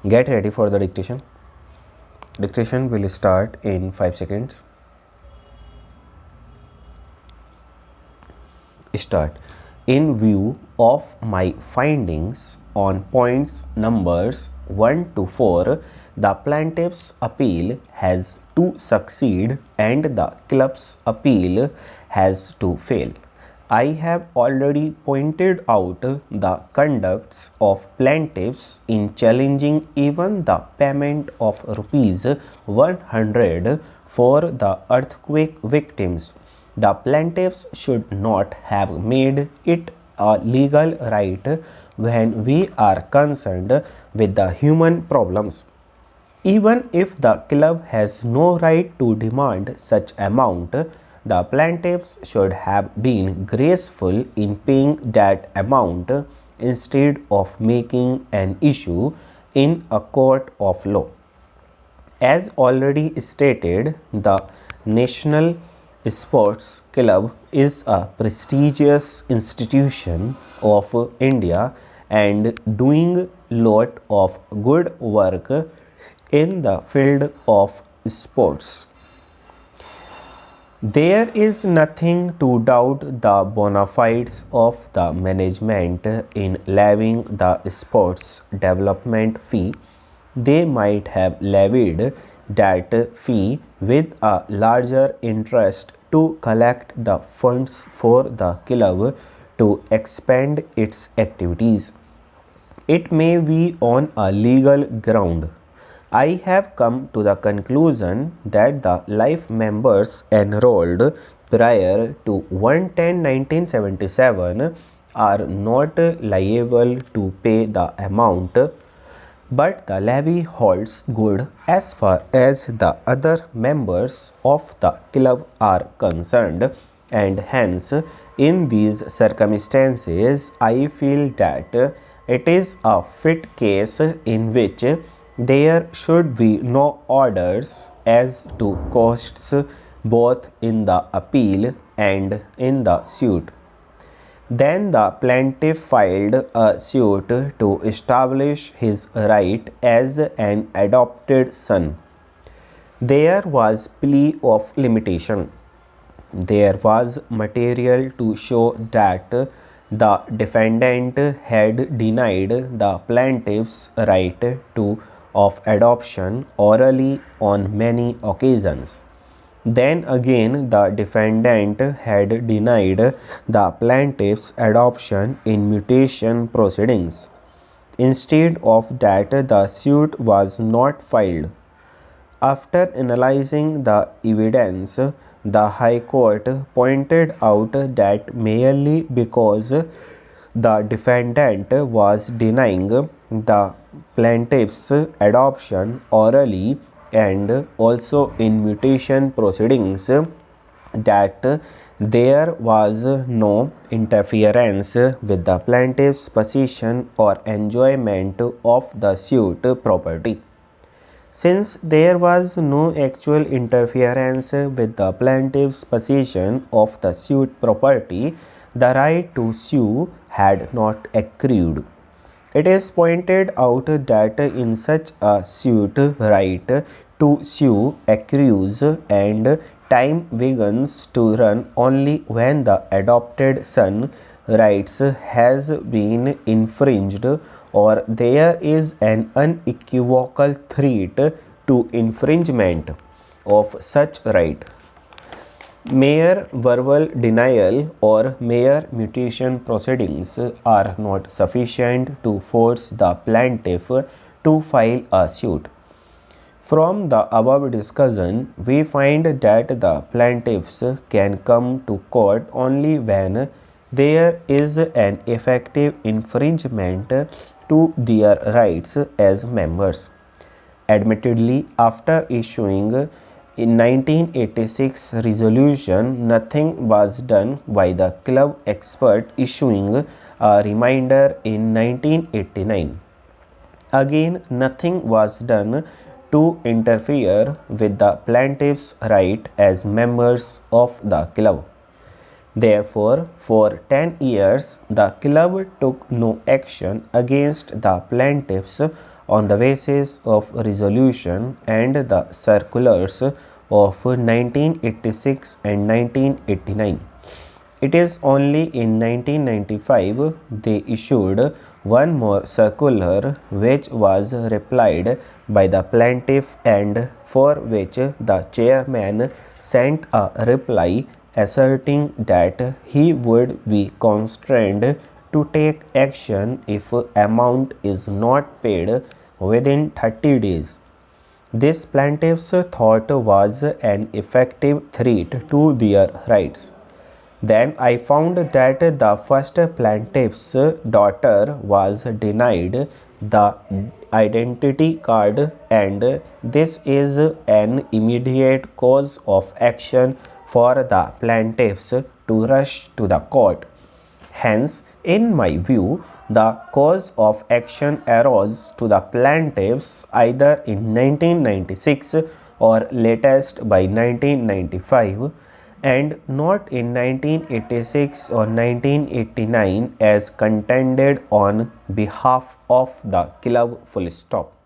Get ready for the dictation. Dictation will start in 5 seconds. Start. In view of my findings on points numbers 1 to 4, the plaintiff's appeal has to succeed and the club's appeal has to fail. I have already pointed out the conducts of plaintiffs in challenging even the payment of rupees 100 for the earthquake victims. The plaintiffs should not have made it a legal right when we are concerned with the human problems. Even if the club has no right to demand such amount, the plaintiffs should have been graceful in paying that amount instead of making an issue in a court of law. As already stated, the National Sports Club is a prestigious institution of India and doing lot of good work in the field of sports. There is nothing to doubt the bona fides of the management in levying the sports development fee. They might have levied that fee with a larger interest to collect the funds for the club to expand its activities. It may be on a legal ground. I have come to the conclusion that the life members enrolled prior to 1/10/1977 are not liable to pay the amount, but the levy holds good as far as the other members of the club are concerned, and hence in these circumstances I feel that it is a fit case in which there should be no orders as to costs both in the appeal and in the suit. Then the plaintiff filed a suit to establish his right as an adopted son. There was plea of limitation. There was material to show that the defendant had denied the plaintiff's right of adoption orally on many occasions. Then again, the defendant had denied the plaintiff's adoption in mutation proceedings. Instead of that, the suit was not filed. After analyzing the evidence, the High Court pointed out that merely because the defendant was denying the plaintiff's adoption orally and also in mutation proceedings, that there was no interference with the plaintiff's possession or enjoyment of the suit property. Since there was no actual interference with the plaintiff's possession of the suit property, the right to sue had not accrued. It is pointed out that in such a suit, right to sue accrues and time begins to run only when the adopted son rights has been infringed or there is an unequivocal threat to infringement of such right. Mere verbal denial or mere mutation proceedings are not sufficient to force the plaintiff to file a suit. From the above discussion, we find that the plaintiffs can come to court only when there is an effective infringement to their rights as members. Admittedly, after issuing in 1986 resolution, nothing was done by the club expert issuing a reminder in 1989. Again, nothing was done to interfere with the plaintiff's right as members of the club. Therefore, for 10 years, the club took no action against the plaintiffs on the basis of resolution and the circulars of 1986 and 1989. It is only in 1995 they issued one more circular which was replied by the plaintiff and for which the chairman sent a reply asserting that he would be constrained to take action if amount is not paid within 30 days. This plaintiff's thought was an effective threat to their rights. Then I found that the first plaintiff's daughter was denied the identity card, and this is an immediate cause of action for the plaintiffs to rush to the court. Hence, in my view, the cause of action arose to the plaintiffs either in 1996 or latest by 1995 and not in 1986 or 1989 as contended on behalf of the club full stop.